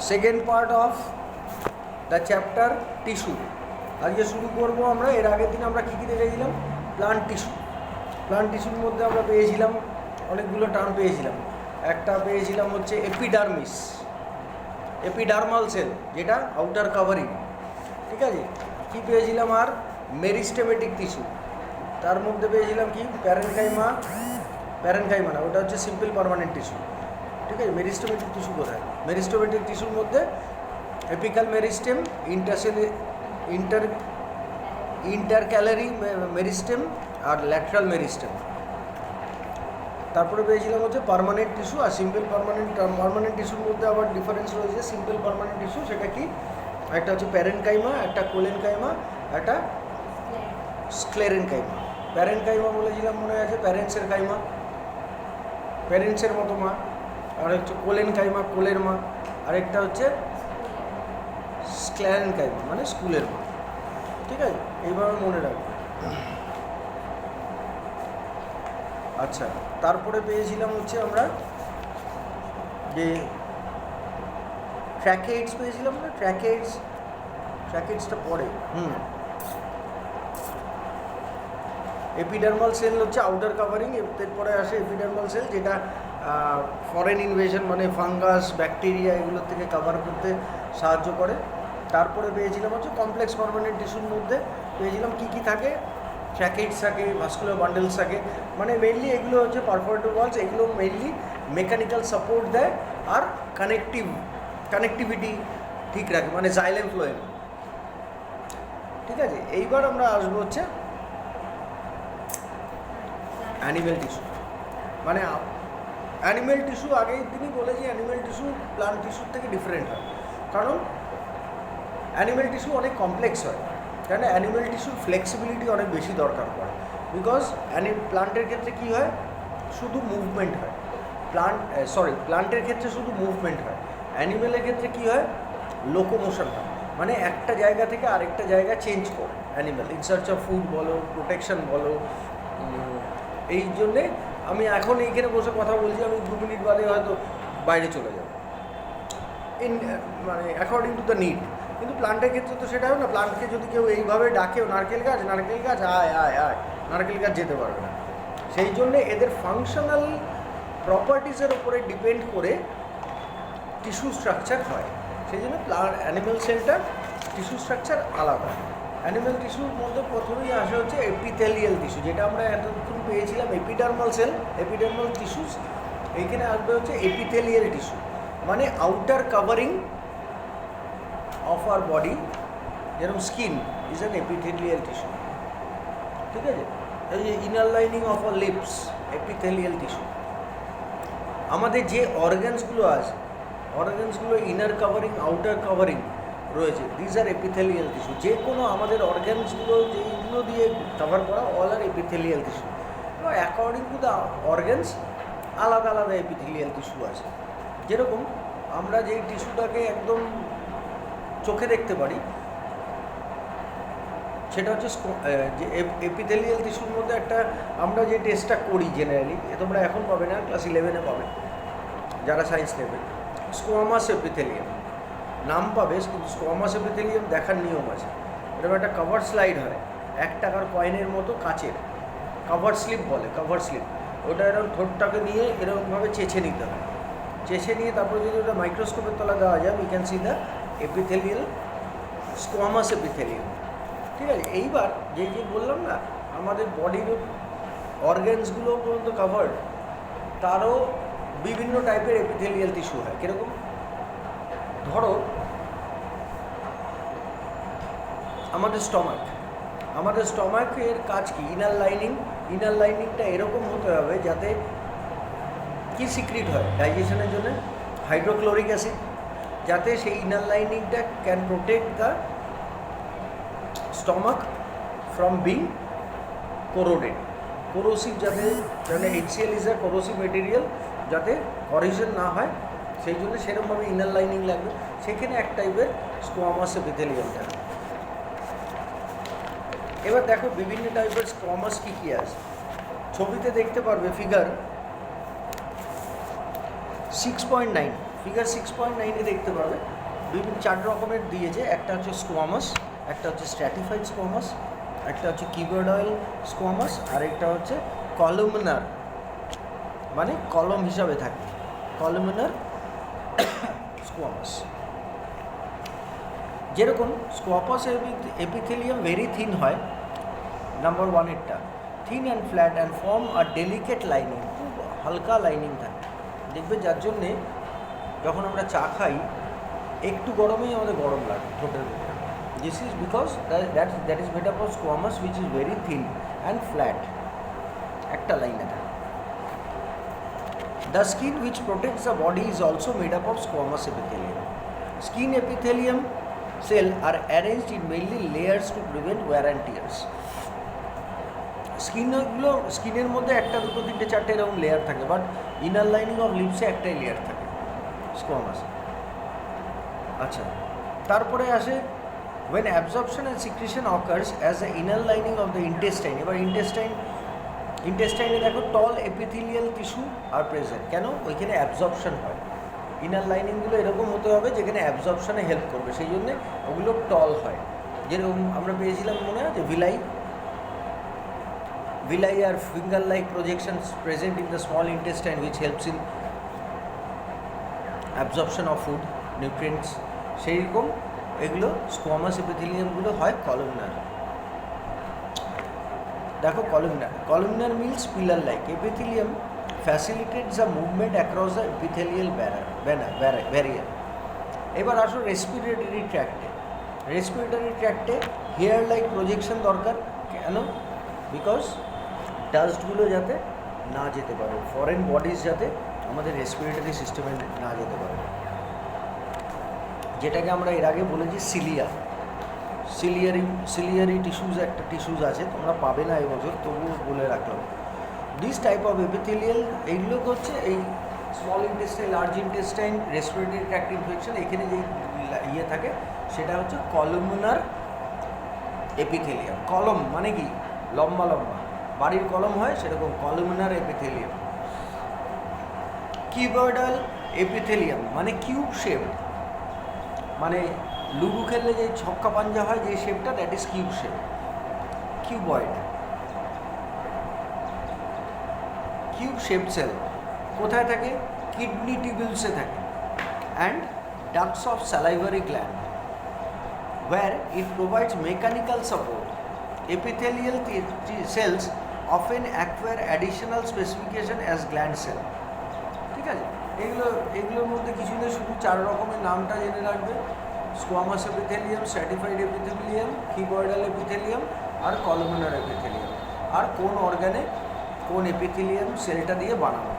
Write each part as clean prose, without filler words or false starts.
Second part of the chapter tissue. আজকে শুরু করবো আমরা। এর আগের দিন আমরা কী কী দেখেছিলাম? Plant tissue. প্লান্ট টিস্যুর মধ্যে আমরা পেয়েছিলাম অনেকগুলো টার্ম পেয়েছিলাম। একটা পেয়েছিলাম হচ্ছে এপিডার্মিস, এপিডার্মাল সেল, যেটা আউটার কাভারিং, ঠিক আছে। কী পেয়েছিলাম আর? Meristematic tissue. তার মধ্যে পেয়েছিলাম কি? প্যারেনকাইমা, প্যারেনকাইমা না, ওটা হচ্ছে সিম্পল পার্মানেন্ট টিস্যু, ঠিক আছে। মেরিস্টেমেটিক টিস্যু কোথায়? মেরিস্টেমেটিক টিস্যুর মধ্যে এপিক্যাল মেরিস্টেম, ইন্টারক্যালারি মেরিস্টেম আর ল্যাটারাল মেরিস্টেম। তারপরে পেয়েছিলাম হচ্ছে পার্মানেন্ট টিস্যু আর সিম্পল পার্মানেন্ট। পার্মানেন্ট টিস্যুর মধ্যে আবার ডিফারেন্স রয়েছে। সিম্পল পার্মানেন্ট টিস্যু সেটা কি? একটা হচ্ছে প্যারেনকাইমা, একটা কোলেনকাইমা, একটা স্ক্লেরেনকাইমা। প্যারেনকাইমা বলেছিলাম মনে আছে, প্যারেন্টসের কাইমা, প্যারেন্টসের মতো মা। আর হচ্ছে কোলেনকাইমা, কোলের মা। আরেকটা হচ্ছে স্ক্লেরেনকাইমা, মানে স্কুলের মা, ঠিক আছে। এইভাবে মনে রাখবে। আচ্ছা, তারপরে পেয়েছিলাম হচ্ছে আমরা যে ট্র্যাকেইডস পেয়েছিলাম না? ট্র্যাকেইডসটা পরে এপিডার্মাল সেল হচ্ছে আউটার কাভারিং। এরপরে আসে এপিডার্মাল সেল, যেটা ফরেন ইনভেশন মানে ফাঙ্গাস, ব্যাকটেরিয়া এগুলোর থেকে কাভার করতে সাহায্য করে। তারপরে পেয়েছিলাম হচ্ছে কমপ্লেক্স পার্মানেন্ট টিস্যুর মধ্যে পেয়েছিলাম কী কী থাকে? ট্র্যাকেইডস থাকে, ভাস্কুলার বান্ডেলস থাকে, মানে মেইনলি এগুলো হচ্ছে পারফোরেটর ওয়ালস। এগুলো মেইনলি মেকানিক্যাল সাপোর্ট দেয় আর কানেক্টিভিটি ঠিক রাখে, মানে জাইলেম ফ্লোয়েম, ঠিক আছে। এইবার আমরা আসবো হচ্ছে অ্যানিম্যাল টিস্যু। মানে অ্যানিম্যাল টিস্যু আগের দিনই বলেছি, অ্যানিম্যাল টিস্যু প্লান্ট টিস্যুর থেকে ডিফারেন্ট হয়, কারণ অ্যানিম্যাল টিস্যু অনেক কমপ্লেক্স হয়। কারণ অ্যানিম্যাল টিস্যুর ফ্লেক্সিবিলিটি অনেক বেশি দরকার পড়ে। বিকজ প্লান্টের ক্ষেত্রে কী হয়? শুধু মুভমেন্ট হয়। প্লান্টের ক্ষেত্রে শুধু মুভমেন্ট হয়। অ্যানিম্যালের ক্ষেত্রে কী হয়? লোকোমোশন হয়, মানে একটা জায়গা থেকে আরেকটা জায়গা চেঞ্জ করে animal, in search of food বলো, প্রোটেকশন বলো। এই জন্যে আমি এখন এইখানে বসে কথা বলছি, আমি 2 মিনিট বাদে হয়তো বাইরে চলে যাব, মানে অ্যাকর্ডিং টু দ্য নিড। কিন্তু প্লান্টের ক্ষেত্রে তো সেটা হয় না। প্লান্টকে যদি কেউ এইভাবে ডাকেও, নারকেল গাছ আয় আয় আয়, নারকেল গাছ যেতে পারবে না। সেই জন্যে এদের ফাংশনাল প্রপার্টিসের ওপরে ডিপেন্ড করে টিস্যু স্ট্রাকচার হয়। সেই জন্য অ্যানিম্যাল সেলটা টিস্যু স্ট্রাকচার আলাদা। অ্যানিম্যাল টিস্যুর মধ্যে প্রথমেই আসে হচ্ছে এপিথেলিয়াল টিস্যু, যেটা আমরা এতক্ষণ পেয়েছিলাম এপিডার্মাল সেল, এপিডার্মাল টিস্যুস। এইখানে আসবে হচ্ছে এপিথেলিয়াল টিস্যু, মানে outer covering of our body, যেরকম skin is an epithelial tissue, ঠিক আছে। এই যে inner lining of our lips, epithelial tissue. আমাদের যে অর্গানসগুলো আছে, অর্গানসগুলো ইনার কাভারিং, আউটার কাভারিং রয়েছে, দিজ আর এপিথেলিয়াল টিস্যু। যে কোনো আমাদের অর্গানসগুলো যেইগুলো দিয়ে কভার করা, অল আর এপিথেলিয়াল টিস্যু। এবার অ্যাকর্ডিং টু দ্য অর্গানস আলাদা আলাদা এপিথেলিয়াল টিস্যু আছে। যেরকম আমরা যেই টিস্যুটাকে একদম চোখে দেখতে পারি, সেটা হচ্ছে যে এপিথেলিয়াল টিস্যুর মধ্যে একটা আমরা যে টেস্টটা করি জেনারেলি, তোমরা এখন পাবে না, ক্লাস 11-এ পাবে যারা সায়েন্স নেবে। স্কোয়ামাস এপিথেলিয়াম নাম পাবে, কিন্তু স্কোয়ামাস এপিথেলিয়াম দেখার নিয়ম আছে। এরকম একটা কভার স্লাইড হয়, 1 টাকার কয়েনের মতো কাচের, কভার স্লিপ বলে, কভার স্লিপ। ওটা এরকম ঠোঁটটাকে নিয়ে এরকমভাবে চেঁচে নিতে হয়। চেঁচে নিয়ে তারপরে যদি ওটা মাইক্রোস্কোপের তলা দেওয়া যায়, we can see the epithelial, squamous epithelium, ঠিক আছে। এইবার যে বললাম না, আমাদের বডির অর্গ্যানসগুলো পর্যন্ত কাভার্ড, তারও বিভিন্ন টাইপের এপিথেলিয়াল টিস্যু হয়। কীরকম? ধরো আমাদের স্টমাকের কাজ কি? ইনার লাইনিংটা এরকম হতে হবে যাতে কি সিক্রিট হয় ডাইজেশনের জন্য? হাইড্রোক্লোরিক অ্যাসিড, যাতে সেই ইনার লাইনিংটা can protect the stomach from being corroded, corrosive, যাতে HCl is a corrosive material, যাতে করিশন না হয়। সেই জন্য সেরকমভাবে ইনার লাইনিং লাগবে। সেখানে এক টাইপের স্কোয়ামাস এপিথেলিয়াম থাকে। এবার দেখো বিভিন্ন টাইপের স্কোয়ামাস কী কী আছে। ছবিতে দেখতে পারবে, ফিগার 6.9 ফিগার 6.9 দেখতে পাবে বিভিন্ন 4 রকমের দিয়েছে। একটা হচ্ছে স্কোয়ামাস, একটা হচ্ছে স্ট্র্যাটিফাইড স্কোয়ামাস, একটা হচ্ছে কিউবয়েডাল স্কোয়ামাস, আর একটা হচ্ছে কলুমিনার, মানে কলম হিসাবে থাকে, কলুমিনার স্কোয়ামাস। যেরকম স্কোয়াপাস এপিথেলিয়াম ভেরি থিন হয়, নাম্বার 1 এরটা thin and flat and form আর ডেলিকেট লাইনিং, খুব হালকা লাইনিং থাকে দেখবে, যার জন্যে যখন আমরা চা খাই একটু গরমেই আমাদের গরম লাগে ঠোঁটের ভিতরে। This is because that is made up of squamous which is very thin and flat, একটা লাইনে থাকে। The skin which protects the body is also made up of squamous epithelium. Skin epithelium cells are arranged in mainly layers to prevent wear and tears. স্কিনের মধ্যে একটা, দুটো, তিনটে, চারটে এরকম লেয়ার থাকে, বাট ইনার লাইনিং অফ লিপসে একটাই layer থাকে স্কোয়ামাস। আচ্ছা, তারপরে আসে when absorption and secretion occurs as the inner lining of the intestine. এবার ইন্টেস্টাইনে দেখো টল এপিথেলিয়াল টিস্যু আর প্রেজেন্ট। কেন? ওইখানে অ্যাবজর্পশন হয়, ইনার লাইনিংগুলো এরকম হতে হবে যেখানে অ্যাবজর্পশনে হেল্প করবে, সেই জন্যে ওগুলো টল হয়। যেরকম আমরা পেয়েছিলাম মনে আছে villi R finger like projections present in the small intestine which helps in absorption of food nutrients, সেই রকম এগুলো স্কোয়ামাস এপিথেলিয়ামগুলো হয় কলুমিনার। দেখো কলুমিনার মিলস pillar like epithelium facilitates the movement across the epithelial barrier. এবার আসো রেসপিরেটরি ট্র্যাক্টে hair like projection দরকার। কেন? বিকজ ডাস্টগুলো যাতে না যেতে পারে, ফরেন বডিজ যাতে আমাদের রেসপিরেটরি সিস্টেমে না যেতে পারে, যেটাকে আমরা এর আগে বলেছি সিলিয়ারি টিস্যুজ, একটা টিস্যুজ আছে, তোমরা পাবে না এবছর, তবুও বলে রাখলাম। দিস টাইপ অফ এপিথেলিয়াল, এইগুলো হচ্ছে এই small intestine, large intestine, respiratory tract infection, এখানে যেই ইয়ে থাকে সেটা হচ্ছে কলুমিনার এপিথেলিয়াম। কলম মানে কি? লম্বা লম্বা, বাড়ির কলম হয় সেরকম কলুমিনার এপিথেলিয়াম। কিউবয়েডাল এপিথেলিয়াম মানে কিউব শেপ, মানে লুডো খেললে যে ছক্কা পাঞ্জা হয় যে শেপটা, that is cube shape, cuboid. Cube shape cell কোথায় থাকে? কিডনি টিউবুলসে থাকে, and ducts of salivary gland where it provides mechanical support. Epithelial cells often acquire additional specification as gland cell. ঠিক আছে, এগুলোর মধ্যে কিছু নেই, শুধু 4 রকমের নামটা জেনে রাখবে: squamous epithelium, stratified epithelium, cuboidal epithelium আর কলুমিনার এপিথেলিয়াম, আর কোন অর্গানে কোন এপিথেলিয়াম সেলটা দিয়ে বানানো।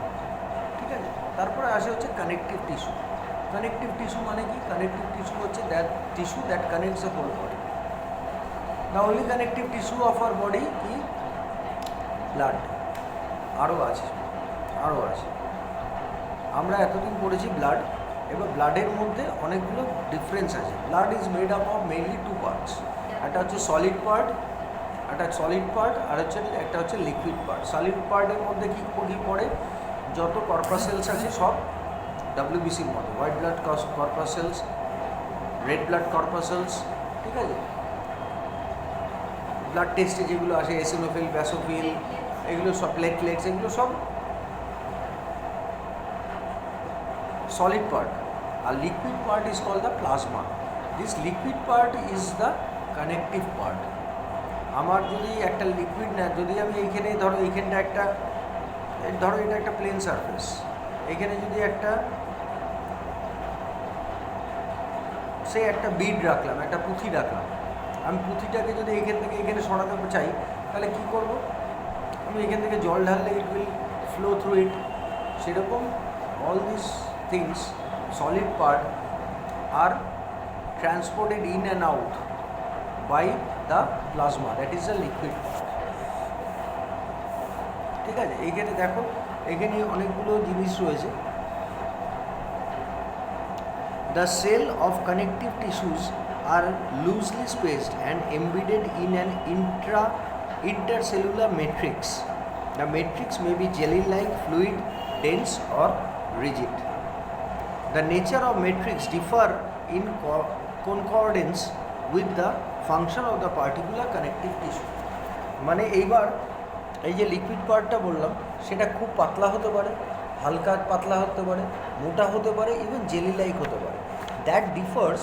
ঠিক আছে, তারপরে আসে হচ্ছে কানেকটিভ টিস্যু। কানেকটিভ টিস্যু মানে কি? কানেকটিভ টিস্যু হচ্ছে that tissue that connects the whole body. The only connective tissue of our body কি? ব্লাড। আরও আছে। আমরা এতদিন পড়েছি ব্লাড, এবার ব্লাডের মধ্যে অনেকগুলো ডিফারেন্স আছে। Blood is made up of mainly 2 parts, একটা হচ্ছে সলিড পার্ট আর একটা হচ্ছে লিকুইড পার্ট। সলিড পার্টের মধ্যে কী পড়ে? যত কর্পাসেলস আছে সব WBCর মতো, white blood corpuscles, red blood corpuscles. ঠিক আছে, ব্লাড টেস্টে যেগুলো আসে এসিনোফিল, ব্যাসোফিল, এগুলো সব প্লেটলেটস, এগুলো সব solid part. A liquid part is called the plasma. This liquid part is the connective part. আমার যদি একটা লিকুইড না, যদি আমি এইখানে ধরো এইখানটা একটা, ধরো এটা একটা প্লেন সারফেস, এখানে যদি একটা বিড রাখলাম, একটা পুঁথি রাখলাম, আমি পুঁথিটাকে যদি এইখান থেকে এখানে সরাতে চাই, তাহলে কি করব? আমি এখান থেকে জল ঢাললে it will flow through it. সেরকম all these things, solid part, are transported in and out by the plasma, that is the liquid part. ঠিক আছে, এইখানে দেখো, এখানে অনেকগুলো জিনিস রয়েছে। The cell of connective tissues are loosely spaced and embedded in an intercellular matrix. The matrix may be jelly-like, fluid, dense or rigid. the nature of matrix differ in concordance with the function of the particular connective tissue. মানে এইবার এই যে liquid পার্টটা বললাম সেটা খুব পাতলা হতে পারে, হালকা পাতলা হতে পারে, মোটা হতে পারে, ইভেন জেলি লাইক হতে পারে। দ্যাট ডিফার্স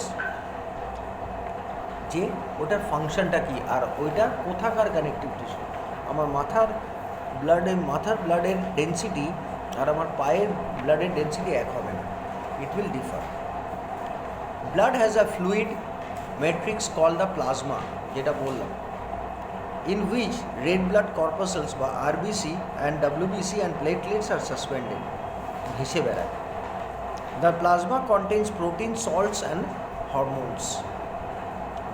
যে ওটার ফাংশনটা কী আর ওইটা কোথাকার কানেকটিভ টিস্যু। আমার মাথার ব্লাডের ডেন্সিটি আর আমার পায়ের ব্লাডের ডেন্সিটি এক হবে না, it will differ. Blood has a fluid matrix called the plasma, যেটা বললাম, in which red blood corpuscles বা RBC and WBC and platelets are suspended, ভেসে বেড়ায়। The plasma contains protein, salts and hormones.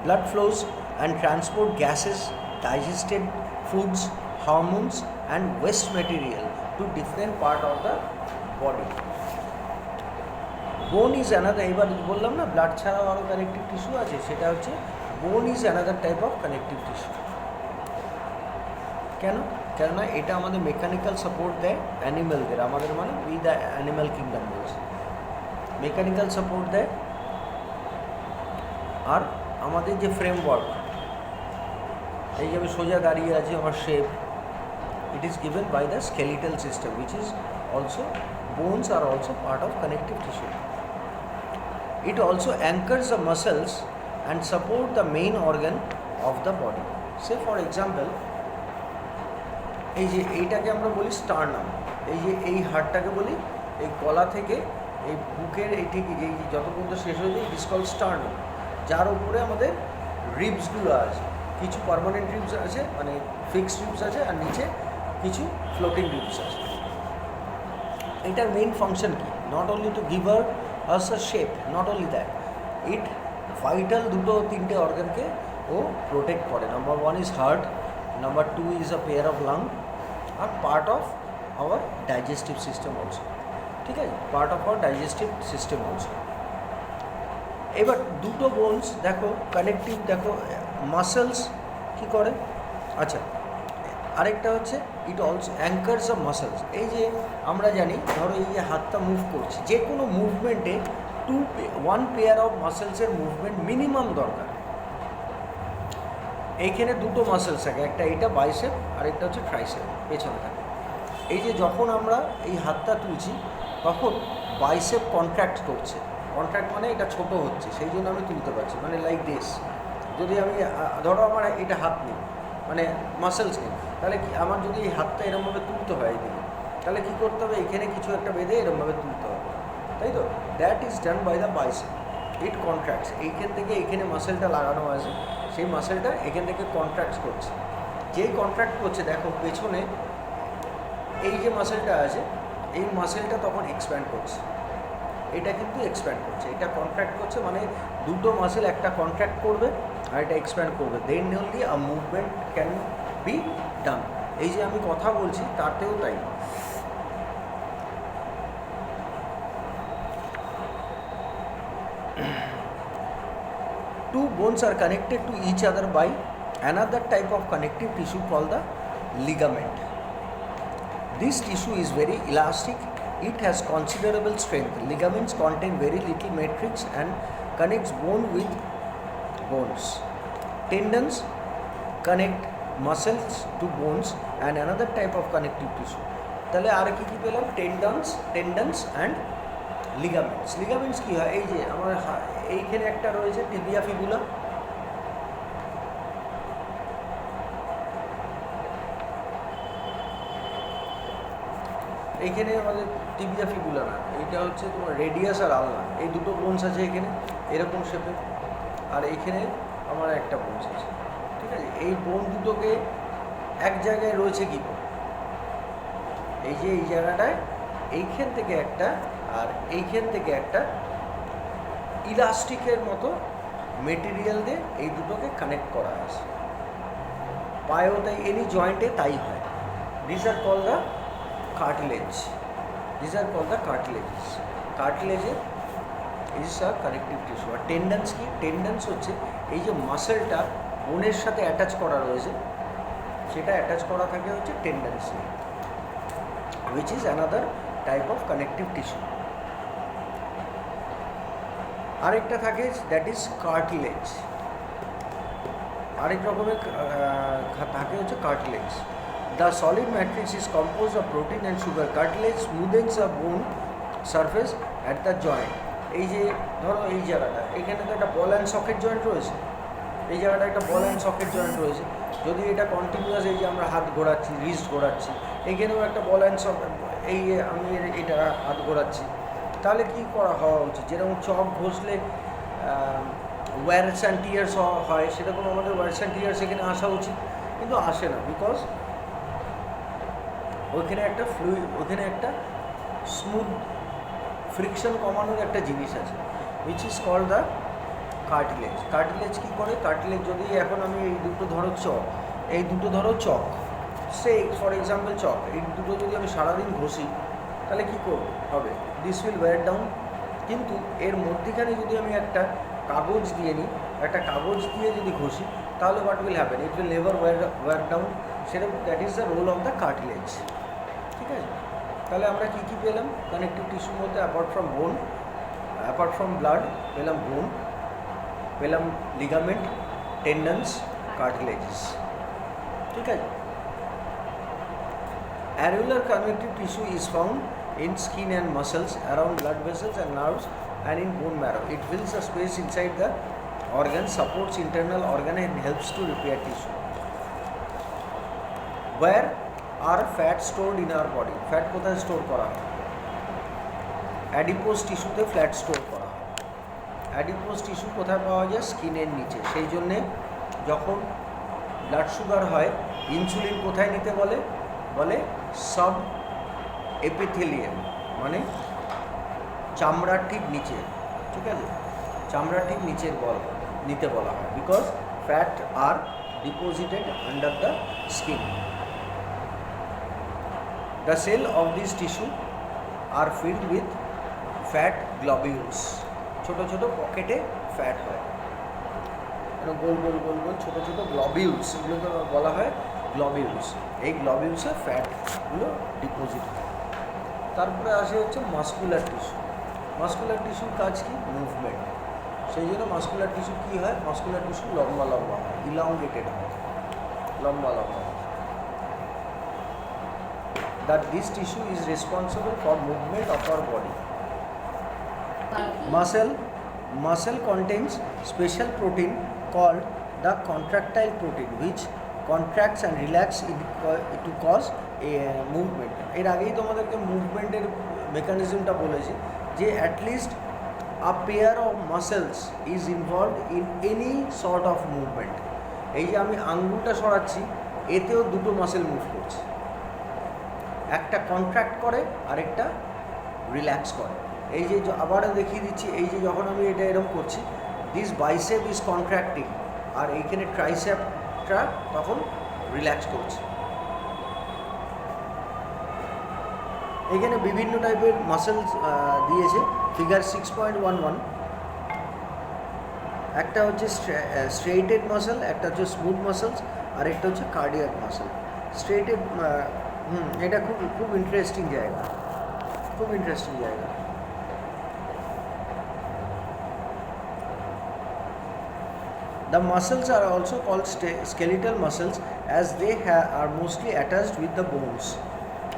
Blood flows and transport gases, digested foods, hormones and waste material to different part of the body. বোন is another, এবার বললাম না blood ছাড়াও আরও connective tissue আছে, সেটা হচ্ছে বোন is another type of connective tissue. কেন? কেননা এটা আমাদের মেকানিক্যাল সাপোর্ট দেয় অ্যানিম্যালদের, আমাদের মানে উই দ্য অ্যানিম্যাল কিংডম বলছে, মেকানিক্যাল সাপোর্ট দেয়। আর আমাদের যে ফ্রেমওয়ার্ক, এই যে আমি সোজা দাঁড়িয়ে আছি, আমার shape, it is given by the skeletal system, which is also, bones are also part of connective tissue. It also anchors the muscles and support the main organ of the body. Say for example, এই যে এইটাকে আমরা বলি sternum, এই যে এই হাড়টাকে বলি এই গলা থেকে এই বুকের এই ঠিক এই যত পর্যন্ত শেষ হয়ে যায়, ইট ইজ কল্ড স্টার্নাম, যার উপরে আমাদের রিবসগুলো আছে, কিছু পার্মানেন্ট রিবস আছে মানে ফিক্সড রিবস আছে, আর নিচে কিছু ফ্লোটিং রিবস আছে। এটার মেইন ফাংশন কি? Not only to give us a shape, not only that, it vital তিনটে অর্গানকে ও প্রোটেক্ট করে। Number 1 is heart, number 2 is a pair of lung, আর part of our digestive system also, ঠিক আছে, part of our digestive system also. এবার দুটো bones দেখো কানেকটিভ, দেখো মাসেলস কী করে, আচ্ছা আরেকটা হচ্ছে ইট অলসো অ্যাঙ্কারস অফ মাসেলস। এই যে আমরা জানি ধরো এই যে হাতটা মুভ করছে, যে কোনো মুভমেন্টে ওয়ান পেয়ার অফ মাসেলসের মুভমেন্ট মিনিমাম দরকার। এইখানে দুটো মাসেলস থাকে, একটা এইটা বাইসেপ আর একটা হচ্ছে ট্রাইসেপ, পেছনে থাকে। এই যে যখন আমরা এই হাতটা তুলছি তখন বাইসেপ কন্ট্রাক্ট করছে, কন্ট্রাক্ট মানে এটা ছোট হচ্ছে, সেই জন্য আমি তুলতে পারছি, মানে লাইক দিস। যদি আমি ধরো আমার এটা হাত নেই, মানে মাসেলস নেই, তাহলে কি আমার যদি এই হাতটা এরমভাবে তুলতে হয় এইদিকে, তাহলে কী করতে হবে, এখানে কিছু একটা বেঁধে এরমভাবে তুলতে হবে, তাই তো? That is done by the biceps, it contracts. এইখান থেকে এইখানে মাসেলটা লাগানো আছে, সেই মাসেলটা এখান থেকে কন্ট্রাক্ট করছে, যেই কন্ট্রাক্ট করছে দেখো পেছনে এই যে মাসেলটা আছে, এই মাসেলটা তখন এক্সপ্যান্ড করছে, এটা কিন্তু এক্সপ্যান্ড করছে, এটা কন্ট্রাক্ট করছে, মানে দুটো মাসেল একটা কন্ট্রাক্ট করবে আর এটা এক্সপ্যান্ড করবে, then only a movement can be done. এই যে আমি কথা বলছি তাতেও তাই। Two bones are connected to each other by another type of connective tissue called the ligament. This tissue is very elastic. It has considerable strength. Ligaments contain very little matrix and connects bone with bones. Tendons connect muscles to bones and another type of connective tissue. তাহলে আর কি কি পেলাম? টেন্ডনস and ligaments. Ligaments কী হয়? এই যে আমার এইখানে একটা রয়েছে টিবিয়া ফিবুলা, এইখানে আমাদের টিবিয়া ফিবুলা না, এইটা হচ্ছে তোমার রেডিয়াস আর আলনা, এই দুটো বোনস আছে এখানে এরকম শেপে, আর এইখানে আমার একটা বোনস আছে, ঠিক আছে? এই বোন দুটোকে এক জায়গায় রয়েছে কী করে? এই যে এই জায়গাটায় এইখান থেকে একটা আর এইখান থেকে একটা ইলাস্টিকের মতো মেটেরিয়াল দিয়ে এই দুটোকে কানেক্ট করা আছে। পায়েও তাই, এনি জয়েন্টে তাই হয়। This are call the cartilage, this are call the cartilages. কার্টিলেজে ইজ আ কানেক্টিভ টিস্যু। আর টেন্ডেন্স কি? টেন্ডেন্স হচ্ছে এই যে মাসেলটা বোনের সাথে অ্যাটাচ করা রয়েছে, সেটা অ্যাটাচ করা থাকে হচ্ছে tendency, which is another type of connective tissue. আরেকটা থাকে দ্যাট ইজ কার্টিলেজ, আরেক রকমের থাকে হচ্ছে cartilage. The solid matrix is compose of protein and sugar. Cartilage smoothens a bone surface at the joint. এই যে ধরো এই জায়গাটা, এখানে তো একটা বল অ্যান্ড সকেট জয়েন্ট রয়েছে, এই জায়গাটা একটা বল অ্যান্ড সকেট জয়েন্ট রয়েছে। যদি এটা কন্টিনিউয়াস, এই যে আমরা হাত ঘোরাচ্ছি, রিস্ট ঘোরাচ্ছি, এইখানেও একটা বল অ্যান্ড সকেট, এই আমি এটা হাত ঘোরাচ্ছি, তাহলে কী করা হওয়া উচিত? যেরকম চক ঘষলে ওয়ার্স অ্যান্ড টিয়ার্স হয়, সেরকম আমাদের ওয়ার্স অ্যান্ড টিয়ার্স এখানে আসা উচিত, কিন্তু আসে না, বিকজ ওইখানে একটা ওইখানে একটা স্মুথ ফ্রিকশন কমানোর একটা জিনিস আছে, which is called the cartilage. Cartilage কী করে? কার্টিলেজ যদি এখন আমি এই দুটো ধরো চক, এই দুটো ধরো চক, সে ফর এক্সাম্পল চক, এই দুটো যদি আমি সারাদিন ঘষি, তাহলে কী হবে? This will wear down. কিন্তু এর মধ্যেখানে যদি আমি একটা কাগজ দিয়ে নিই, একটা কাগজ দিয়ে যদি ঘষি, তাহলে what will happen? It will never wear down. সেরকম that is the role of the cartilage. ঠিক আছে, তাহলে আমরা কী কী পেলাম কানেকটিভ টিস্যুর মধ্যে? অ্যাপার্ট ফ্রম বোন, অ্যাপার্ট ফ্রম ব্লাড পেলাম বোন, পেলাম লিগামেন্ট, টেন্ডনস, কার্টিলেজেস। ঠিক আছে। Areolar connective tissue is found in skin and muscles, around blood vessels and nerves, and in bone marrow. It fills a space inside the organ, supports internal organ and helps to repair tissue. Where are fat stored in our body? Fat কোথায় store করা হয়? Adipose টিস্যুতে fat store করা হয়। Adipose tissue কোথায় পাওয়া যায়? স্কিনের নিচে। সেই জন্যে যখন ব্লাড সুগার হয়, ইনসুলিন কোথায় নিতে বলে? সাব এপিথেলিয়াম, মানে চামড়ার ঠিক নিচে। ঠিক আছে, চামড়ার ঠিক নিচের নিতে বলা হয়, because fat are deposited under the skin. The cell of this tissue are filled with fat globules. ছোটো ছোটো পকেটে ফ্যাট হয়, গোল গোল গোল গোল ছোটো ছোটো গ্লবিউলস, এগুলোকে বলা হয় গ্লবিউলস। এই গ্লবিউলসে ফ্যাটগুলো ডিপোজিট হয়। তারপরে আসে হচ্ছে মাস্কুলার টিস্যু। মাস্কুলার টিস্যুর কাজ কি? মুভমেন্ট। সেই জন্য মাস্কুলার টিস্যু কী হয়? মাস্কুলার টিস্যু লম্বা লম্বা হয়, ইলংগেটেড হয়, লম্বা লম্বা হয়। That this tissue is responsible for movement of our body. Muscle contains special protein called the contractile protein, which contracts and relax to cause a movement. এর আগেই তোমাদেরকে মুভমেন্টের মেকানিজমটা বলেছি, যে at least a pair of muscles is involved in any sort of movement. এই যে আমি আঙ্গুলটা সরাচ্ছি, এতেও দুটো মাসেল মুভ করছে, একটা কন্ট্রাক্ট করে আর একটা রিল্যাক্স করে। এই যে আবারও দেখিয়ে দিচ্ছি, এই যে যখন আমি এটা এরকম করছি, দিস বাইসেপ ইজ কন্ট্রাক্টিং, আর এইখানে ট্রাইসেপটা তখন রিল্যাক্স করছে। এখানে বিভিন্ন টাইপের মাসেলস দিয়েছে, ফিগার 6.11। একটা হচ্ছে স্ট্রেইটেড মাসেল, একটা হচ্ছে স্মুথ মাসেলস, আর একটা হচ্ছে কার্ডিয়াক মাসেল। স্ট্রেইটেড, এটা খুব ইন্টারেস্টিং জায়গা, খুব ইন্টারেস্টিং জায়গা। The muscles are also called skeletal muscles as they are mostly attached with the bones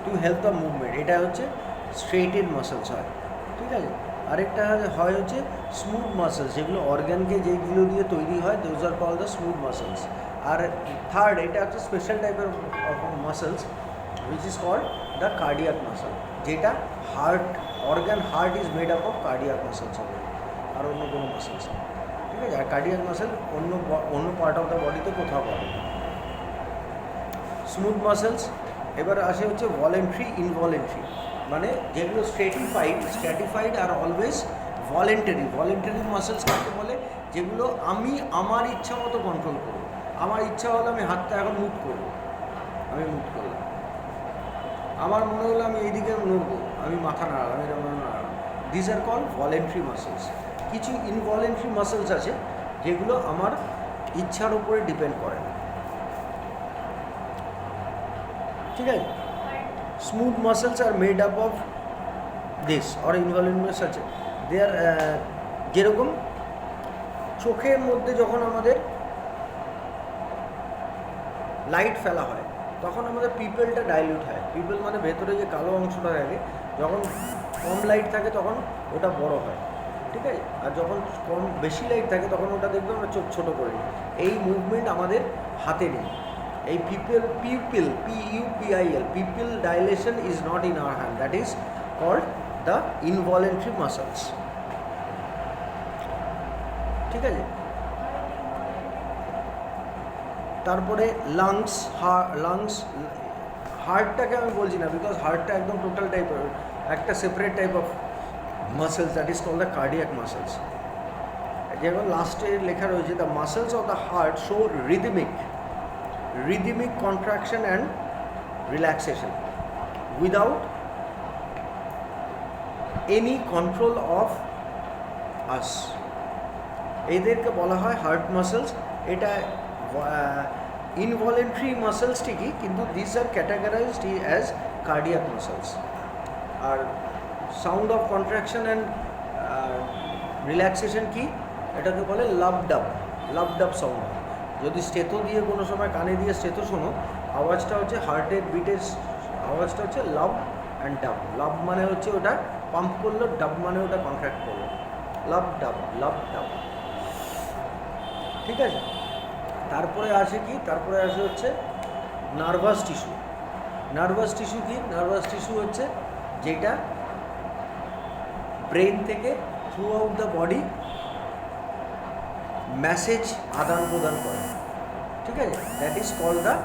to help the movement. এটা হচ্ছে স্ট্রেইটেড মাসেলস হয়। ঠিক আছে, আরেকটা হয় হচ্ছে স্মুথ মাসেলস, যেগুলো অর্গানকে যেগুলো দিয়ে তৈরি হয়, those are called the smooth muscles. আর থার্ড, এটা একটা স্পেশাল টাইপের muscles which is called the cardiac muscle, যেটা heart is made up of cardiac muscles হবে, আর অন্য কোনো মাসেলস। ঠিক আছে, আর কার্ডিয়াক মাসেল অন্য পার্ট অফ দ্য বডিতে কোথাও পাবে। স্মুথ মাসেলস এবার আসে হচ্ছে ভলেন্ট্রি, ইনভলেন্ট্রি, মানে যেগুলো stratified are always voluntary muscles কাকে বলে? যেগুলো আমি আমার ইচ্ছা মতো কন্ট্রোল করবো। আমার ইচ্ছা হলো আমি হাতটা এখন মুভ করবো, আমি মুভ করলাম। আমার মনে হলো আমি এইদিকে নড়বো, আমি মাথা নাড়ালাম, আমি এরকম নাড়ালাম। This are call voluntary muscles. কিছু ইনভলেন্টরি মাসেলস আছে যেগুলো আমার ইচ্ছার উপরে ডিপেন্ড করে না। ঠিক আছে, smooth muscles are made up of this, আর ইনভলেন্টরি আছে, দে আর যেরকম চোখের মধ্যে যখন আমাদের লাইট ফেলা হয় তখন আমাদের পিপলটা ডাইলিউট হয়। পিপল মানে ভেতরে যে কালো অংশটা থাকে, যখন কম লাইট থাকে তখন ওটা বড় হয়, ঠিক আছে? আর যখন বেশি লাইট থাকে তখন ওটা দেখবে আমরা চোখ ছোটো করে নিই। এই মুভমেন্ট আমাদের হাতে নেই। এই pupil pupil dilation is not in our hand, that is called the involuntary muscles, ঠিক আছে? তারপরে লাংস, হার্টটাকে আমি বলছি না, বিকজ হার্টটা একদম টোটাল টাইপের একটা separate type of muscles, that is called the cardiac muscles. যেমন লাস্টে লেখা রয়েছে, the muscles of the heart show rhythmic contraction and relaxation without any control of us. এদেরকে বলা হয় হার্ট মাসেলস। এটা ইনভলেন্টারি মাসেলস ঠিকই, কিন্তু this are categorized as cardiac muscles. আর sound of contraction and relaxation কি, এটাকে বলে লাভ ডাব সাউন্ড। যদি স্টেথো দিয়ে কোনো সময় কানে দিয়ে স্টেথো শোনো, আওয়াজটা হচ্ছে হার্টের বিটের আওয়াজটা হচ্ছে লাভ অ্যান্ড ডাব। লাভ মানে হচ্ছে ওটা পাম্প করলো, ডাব মানে ওটা কন্ট্রাক্ট করলো। লাভ ডাব, ঠিক আছে? তারপরে আসে কি, তারপরে আসে হচ্ছে নার্ভাস টিস্যু। নার্ভাস টিস্যু কি? নার্ভাস টিস্যু হচ্ছে যেটা ব্রেন থেকে through out the body message আদান প্রদান করে, ঠিক আছে? That is called the